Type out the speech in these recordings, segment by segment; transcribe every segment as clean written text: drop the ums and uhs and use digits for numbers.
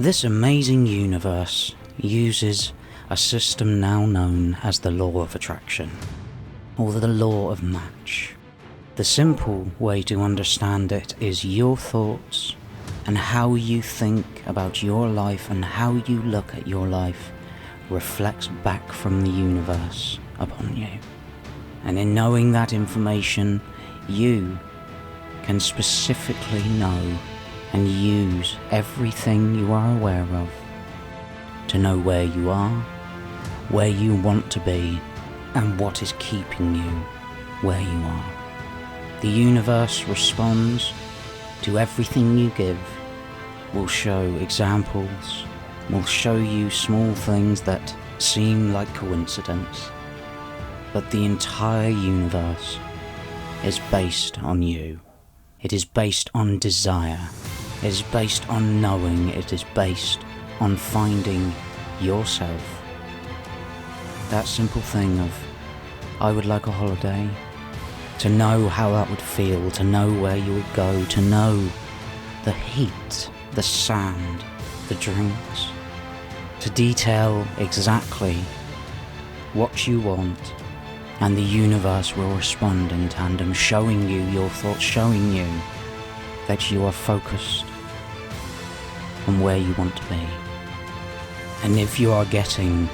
This amazing universe uses a system now known as the law of attraction, or the law of match. The simple way to understand it is your thoughts and how you think about your life and how you look at your life reflects back from the universe upon you. And in knowing that information, you can specifically know and use everything you are aware of to know where you are, where you want to be, and what is keeping you where you are. The universe responds to everything you give, will show examples, will show you small things that seem like coincidence, but the entire universe is based on you. It is based on desire. It is based on knowing. It is based on finding yourself. That simple thing of, I would like a holiday, to know how that would feel, to know where you would go, to know the heat, the sand, the drinks, to detail exactly what you want, and the universe will respond in tandem, showing you your thoughts, showing you that you are focused on where you want to be. And if you are getting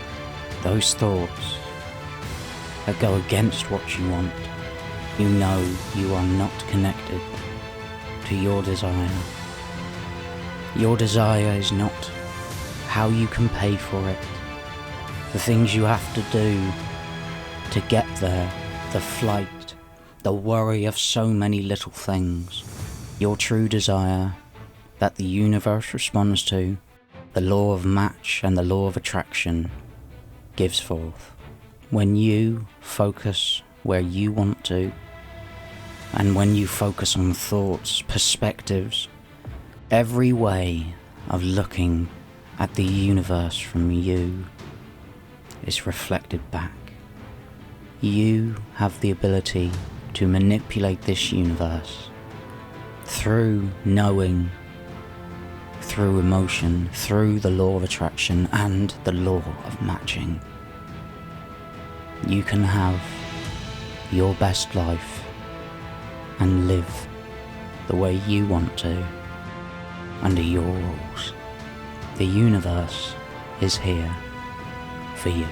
those thoughts that go against what you want, you know you are not connected to your desire. Your desire is not how you can pay for it, the things you have to do to get there, the flight, the worry of so many little things. Your true desire that the universe responds to, the law of match and the law of attraction gives forth. When you focus where you want to, and when you focus on thoughts, perspectives, every way of looking at the universe from you is reflected back. You have the ability to manipulate this universe through knowing, through emotion, through the law of attraction and the law of matching. You can have your best life and live the way you want to, under your rules. The universe is here for you.